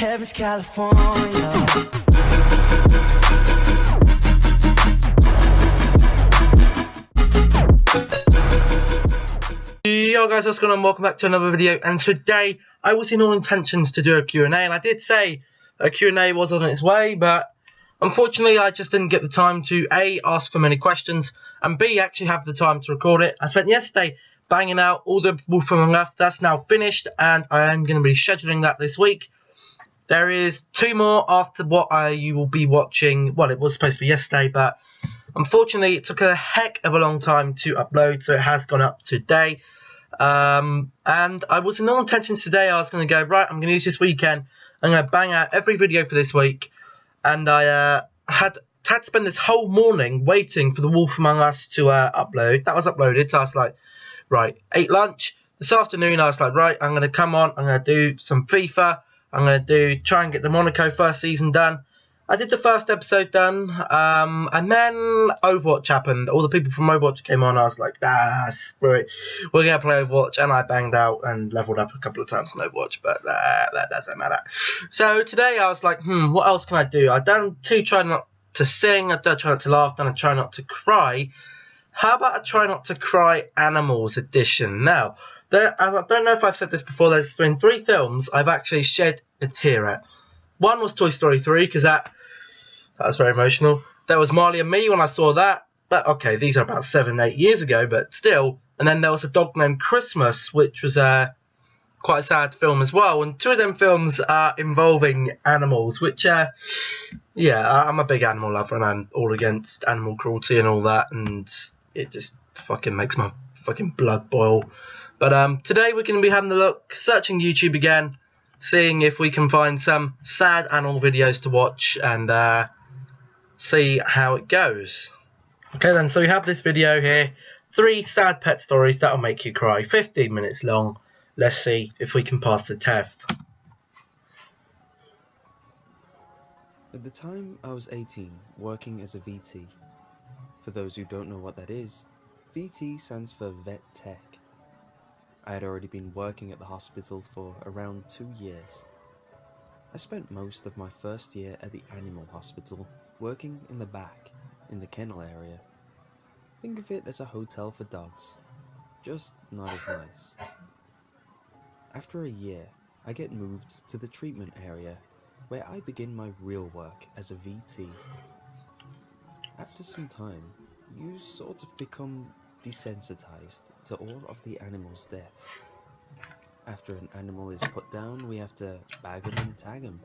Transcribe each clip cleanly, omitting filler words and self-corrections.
Heaven's California. Yo guys, what's going on? Welcome back to another video, and today I was in all intentions to do a Q&A, and I did say a Q&A was on its way, but unfortunately I just didn't get the time to A, ask for many questions, and B, actually have the time to record it. I spent yesterday banging out all the Wolf Among Us. That's now finished, and I am going to be scheduling that this week. There is 2 more after what you will be watching. Well, it was supposed to be yesterday, but unfortunately it took a heck of a long time to upload, so it has gone up today. And I was in all intentions today. I was going to go, right, I'm going to use this weekend, I'm going to bang out every video for this week, and I had to spend this whole morning waiting for the Wolf Among Us to upload. That was uploaded, so I was like, right, ate lunch. This afternoon I was like, right, I'm going to come on, I'm going to do some FIFA, I'm going to try and get the Monaco first season done. I did the first episode done, and then Overwatch happened. All the people from Overwatch came on. I was like, screw it, we're going to play Overwatch, and I banged out and leveled up a couple of times in Overwatch, but that doesn't matter. So today I was like, what else can I do? I've done try not to sing, I've done try not to laugh, done a try not to cry. How about a try not to cry animals edition? Now, I don't know if I've said this before, there's been 3 films I've actually shed a tear at. One was Toy Story 3, because that was very emotional. There was Marley and Me when I saw that. But okay, these are about 7-8 years ago, but still. And then there was A Dog Named Christmas, which was quite a sad film as well. And 2 of them films are involving animals, which, yeah, I'm a big animal lover, and I'm all against animal cruelty and all that, and it just fucking makes my fucking blood boil. But today we're going to be having a look, searching YouTube again, seeing if we can find some sad animal videos to watch, and see how it goes. Okay then, so we have this video here, 3 sad pet stories that'll make you cry, 15 minutes long. Let's see if we can pass the test. At the time, I was 18, working as a VT. For those who don't know what that is, VT stands for Vet Tech. I had already been working at the hospital for around 2 years. I spent most of my first year at the animal hospital, working in the back, in the kennel area. Think of it as a hotel for dogs, just not as nice. After a year, I get moved to the treatment area, where I begin my real work as a VT. After some time, you sort of become desensitized to all of the animals' deaths. After an animal is put down, we have to bag him and tag him,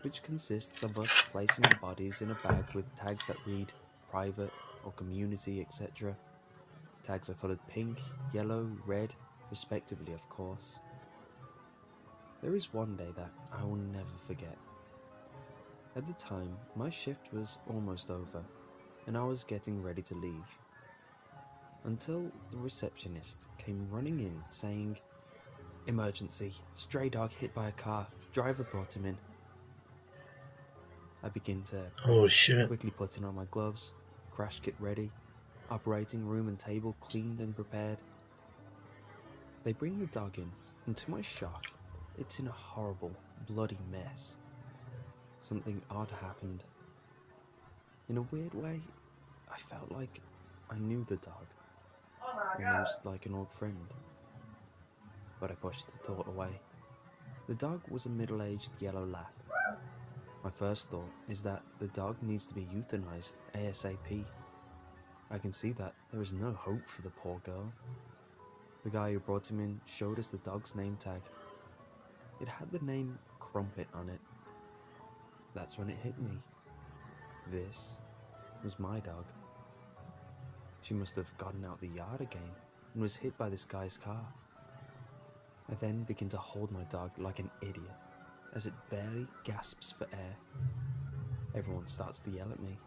which consists of us placing the bodies in a bag with tags that read private or community, etc. Tags are colored pink, yellow, red, respectively, of course. There is one day that I will never forget. At the time, my shift was almost over, and I was getting ready to leave, until the receptionist came running in saying, "Emergency, stray dog hit by a car, driver brought him in." I begin to quickly putting on my gloves, crash kit ready, operating room and table cleaned and prepared. They bring the dog in, and to my shock, it's in a horrible, bloody mess. Something odd happened. In a weird way, I felt like I knew the dog, almost like an old friend. But I pushed the thought away. The dog was a middle-aged yellow lab. My first thought is that the dog needs to be euthanized ASAP. I can see that there is no hope for the poor girl. The guy who brought him in showed us the dog's name tag. It had the name Crumpet on it. That's when it hit me. This was my dog. She must have gotten out the yard again and was hit by this guy's car. I then begin to hold my dog like an idiot as it barely gasps for air. Everyone starts to yell at me.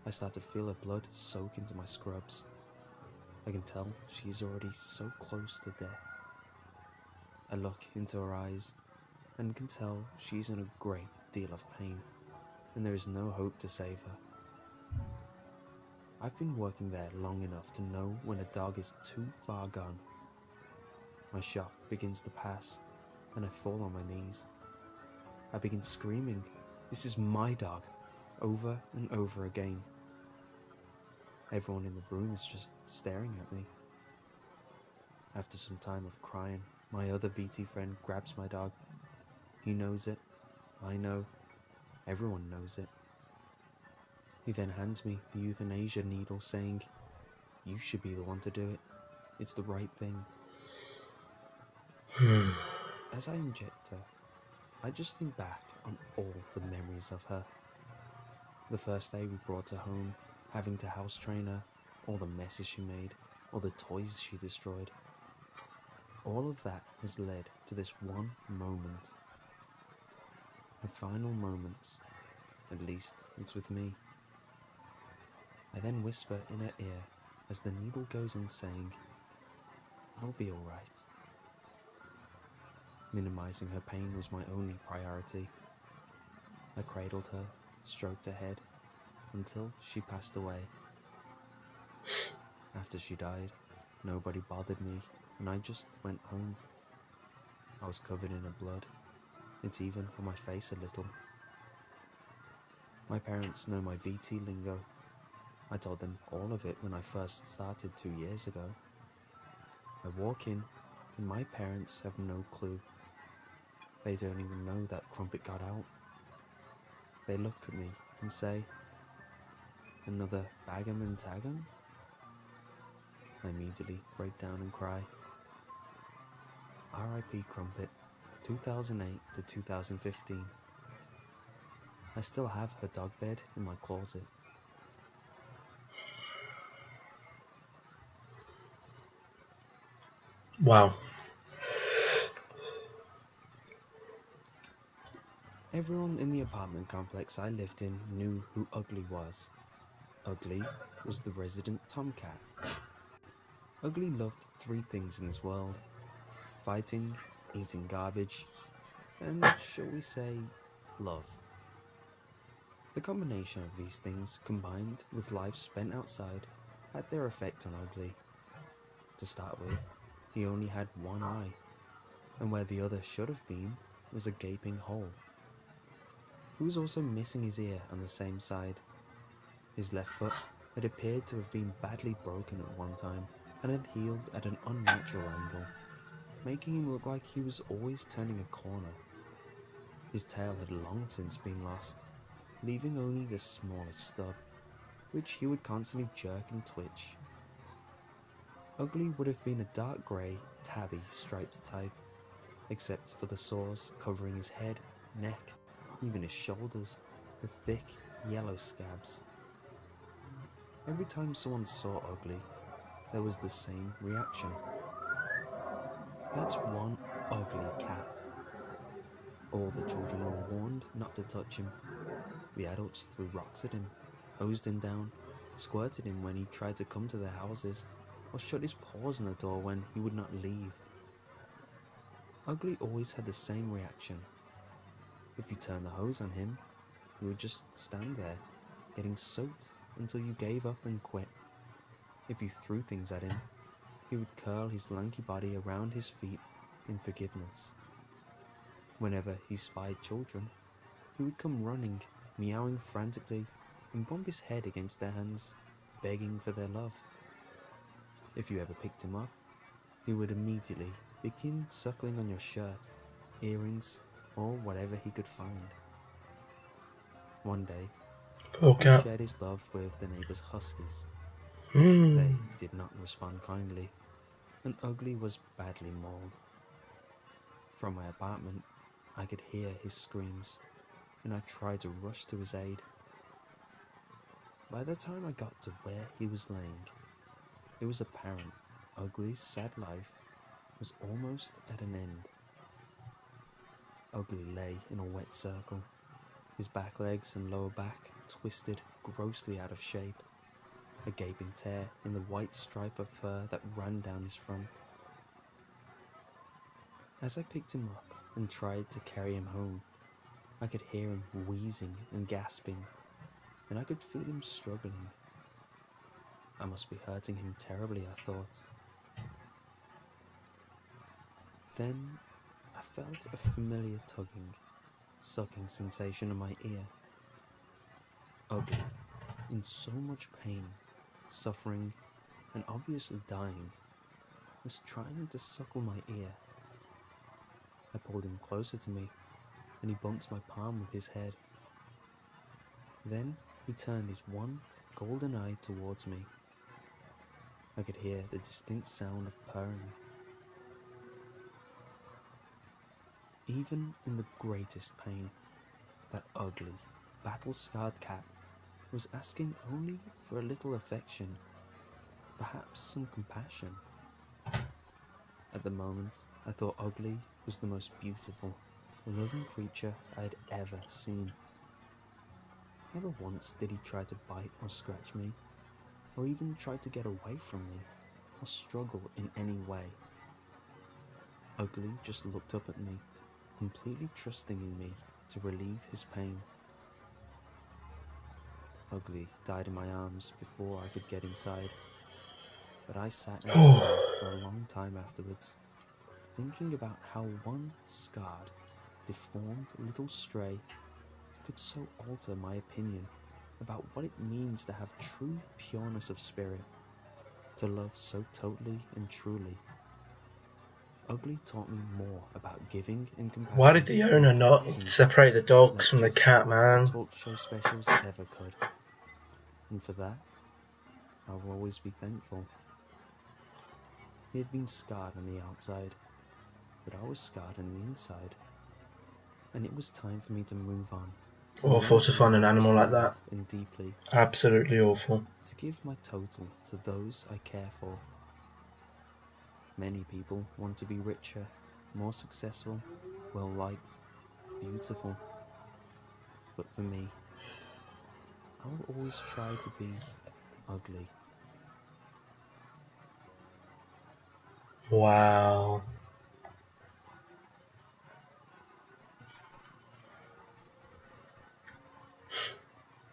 I start to feel her blood soak into my scrubs. I can tell she's already so close to death. I look into her eyes and can tell she's in a great deal of pain, and there is no hope to save her. I've been working there long enough to know when a dog is too far gone. My shock begins to pass, and I fall on my knees. I begin screaming, "This is my dog," over and over again. Everyone in the room is just staring at me. After some time of crying, my other VT friend grabs my dog. He knows it. I know. Everyone knows it. He then hands me the euthanasia needle, saying, "You should be the one to do it. It's the right thing." As I inject her, I just think back on all the memories of her. The first day we brought her home, having to house train her, all the messes she made, all the toys she destroyed. All of that has led to this one moment. Her final moments, at least it's with me. I then whisper in her ear as the needle goes in, saying, "It'll be alright." Minimizing her pain was my only priority. I cradled her, stroked her head, until she passed away. After she died, nobody bothered me, and I just went home. I was covered in her blood. It's even on my face a little. My parents know my VT lingo. I told them all of it when I first started 2 years ago. I walk in, and my parents have no clue. They don't even know that Crumpet got out. They look at me and say, "Another Bag'em and Tag'em?" I immediately break down and cry. R.I.P. Crumpet, 2008 to 2015. I still have her dog bed in my closet. Wow. Everyone in the apartment complex I lived in knew who Ugly was. Ugly was the resident tomcat. Ugly loved 3 things in this world: fighting, eating garbage, and, shall we say, love. The combination of these things, combined with life spent outside, had their effect on Ugly. To start with, he only had one eye, and where the other should have been was a gaping hole. He was also missing his ear on the same side. His left foot had appeared to have been badly broken at one time and had healed at an unnatural angle, making him look like he was always turning a corner. His tail had long since been lost, leaving only the smallest stub, which he would constantly jerk and twitch. Ugly would have been a dark grey, tabby striped type, except for the sores covering his head, neck, even his shoulders, with thick, yellow scabs. Every time someone saw Ugly, there was the same reaction. "That's one ugly cat." All the children were warned not to touch him. The adults threw rocks at him, hosed him down, squirted him when he tried to come to their houses, or shut his paws on the door when he would not leave. Ugly always had the same reaction. If you turned the hose on him, he would just stand there, getting soaked until you gave up and quit. If you threw things at him, he would curl his lanky body around his feet in forgiveness. Whenever he spied children, he would come running, meowing frantically, and bump his head against their hands, begging for their love. If you ever picked him up, he would immediately begin suckling on your shirt, earrings, or whatever he could find. One day, Poor Ugly cat. shared his love with the neighbor's huskies. Hmm. They did not respond kindly, and Ugly was badly mauled. From my apartment, I could hear his screams, and I tried to rush to his aid. By the time I got to where he was laying, it was apparent Ugly's sad life was almost at an end. Ugly lay in a wet circle, his back legs and lower back twisted grossly out of shape, a gaping tear in the white stripe of fur that ran down his front. As I picked him up and tried to carry him home, I could hear him wheezing and gasping, and I could feel him struggling. I must be hurting him terribly, I thought. Then I felt a familiar tugging, sucking sensation in my ear. Ugly, in so much pain, suffering, and obviously dying, was trying to suckle my ear. I pulled him closer to me, and he bumped my palm with his head. Then he turned his one golden eye towards me. I could hear the distinct sound of purring. Even in the greatest pain, that ugly, battle-scarred cat was asking only for a little affection, perhaps some compassion. At the moment, I thought Ugly was the most beautiful, loving creature I had ever seen. Never once did he try to bite or scratch me, or even try to get away from me, or struggle in any way. Ugly just looked up at me, completely trusting in me to relieve his pain. Ugly died in my arms before I could get inside, but I sat and held him for a long time afterwards, thinking about how one scarred, deformed little stray could so alter my opinion about what it means to have true pureness of spirit, to love so totally and truly. Ugly taught me more about giving and compassion. Why did the owner not separate the dogs from the cat, man? Talk show specials ever could. And for that, I will always be thankful. He had been scarred on the outside, but I was scarred on the inside. And it was time for me to move on. Awful to find an animal like that. And deeply. Absolutely awful. To give my total to those I care for. Many people want to be richer, more successful, well-liked, beautiful. But for me, I will always try to be ugly. Wow.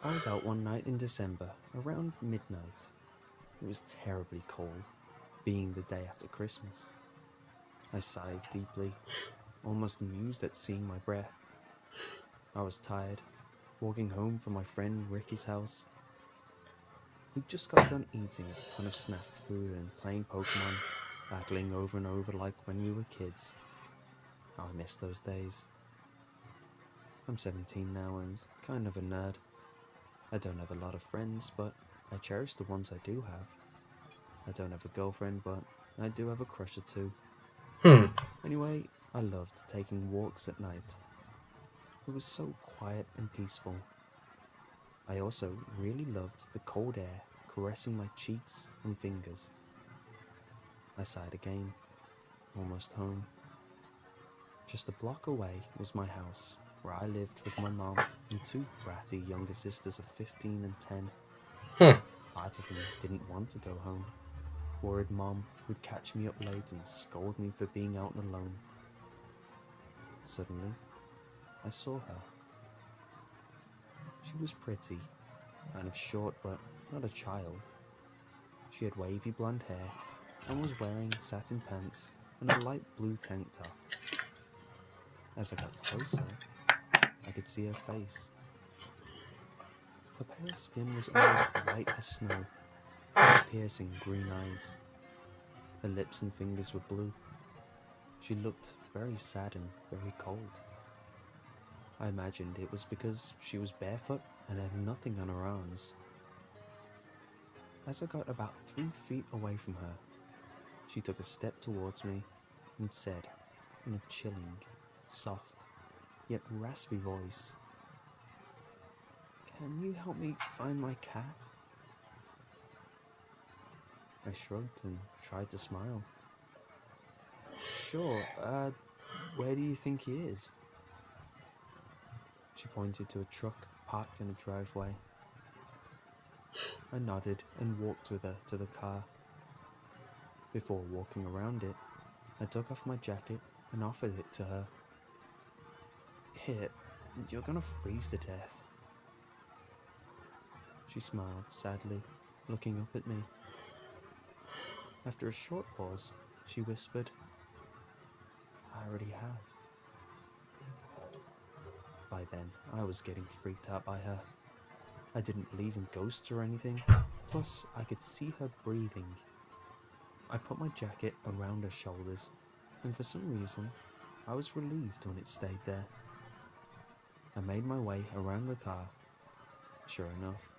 I was out one night in December, around midnight. It was terribly cold, being the day after Christmas. I sighed deeply, almost amused at seeing my breath. I was tired, walking home from my friend Ricky's house. We'd just got done eating a ton of snack food and playing Pokemon, battling over and over like when we were kids. How I miss those days. I'm 17 now and kind of a nerd. I don't have a lot of friends, but I cherish the ones I do have. I don't have a girlfriend, but I do have a crush or two. Anyway, I loved taking walks at night. It was so quiet and peaceful. I also really loved the cold air caressing my cheeks and fingers. I sighed again, almost home. Just a block away was my house, where I lived with my mom and two bratty younger sisters of 15 and 10. Part of me didn't want to go home, worried Mom would catch me up late and scold me for being out alone. Suddenly, I saw her. She was pretty, kind of short but not a child. She had wavy blonde hair and was wearing satin pants and a light blue tank top. As I got closer, I could see her face. Her pale skin was almost white as snow, with piercing green eyes. Her lips and fingers were blue. She looked very sad and very cold. I imagined it was because she was barefoot and had nothing on her arms. As I got about 3 feet away from her, she took a step towards me and said, in a chilling, soft, yet raspy voice, "Can you help me find my cat?" I shrugged and tried to smile. "Sure, where do you think he is?" She pointed to a truck parked in a driveway. I nodded and walked with her to the car. Before walking around it, I took off my jacket and offered it to her. "Here, you're gonna freeze to death." She smiled sadly, looking up at me. After a short pause, she whispered, "I already have." By then, I was getting freaked out by her. I didn't believe in ghosts or anything, plus I could see her breathing. I put my jacket around her shoulders, and for some reason, I was relieved when it stayed there. I made my way around the car. Sure enough,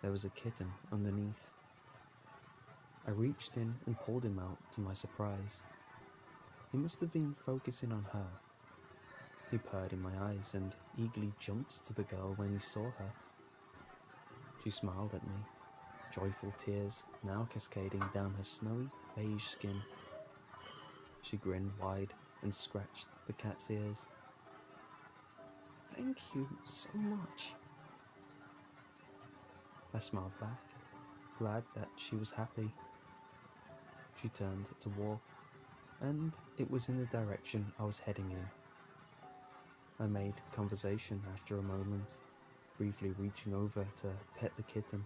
there was a kitten underneath. I reached in and pulled him out to my surprise. He must have been focusing on her. He purred in my eyes and eagerly jumped to the girl when he saw her. She smiled at me, joyful tears now cascading down her snowy beige skin. She grinned wide and scratched the cat's ears. "Thank you so much." I smiled back, glad that she was happy. She turned to walk, and it was in the direction I was heading in. I made conversation after a moment, briefly reaching over to pet the kitten.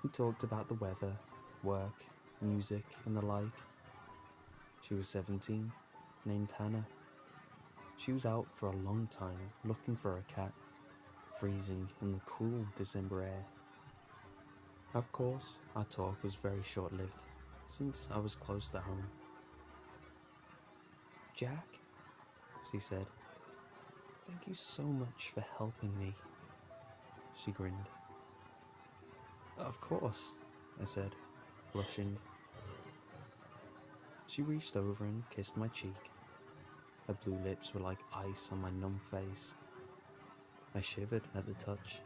We talked about the weather, work, music, and the like. She was 17, named Hannah. She was out for a long time looking for a cat, freezing in the cool December air. Of course, our talk was very short-lived, since I was close to home. "Jack," she said, "thank you so much for helping me." She grinned. "Of course," I said, blushing. She reached over and kissed my cheek. Her blue lips were like ice on my numb face. I shivered at the touch,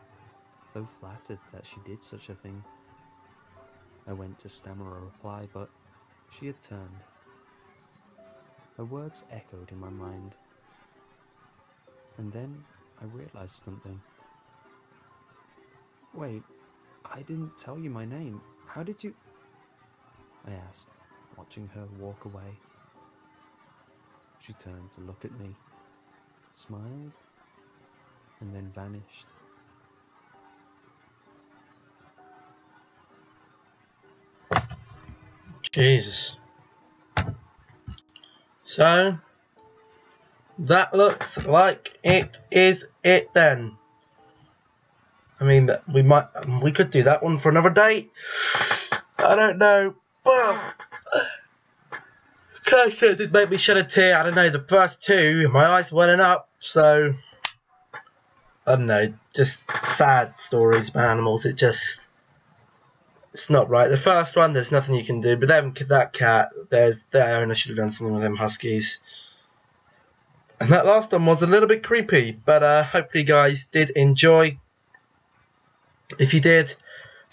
though flattered that she did such a thing. I went to stammer a reply, but she had turned. Her words echoed in my mind. And then I realized something. "Wait, I didn't tell you my name. How did you—" I asked, watching her walk away. She turned to look at me, smiled, and then vanished. Jesus. So, that looks like it is it then. I mean, we could do that one for another day. I don't know. Well, like I said, it did make me shed a tear. I don't know, the first two, my eyes welling up, so I don't know, just sad stories about animals. It's not right. The first one, there's nothing you can do, but then that cat, their owner should have done something with them huskies. And that last one was a little bit creepy, but hopefully you guys did enjoy. If you did,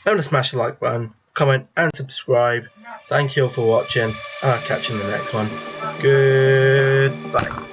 remember to smash the like button, comment and subscribe. Thank you all for watching, and I'll catch you in the next one. Goodbye.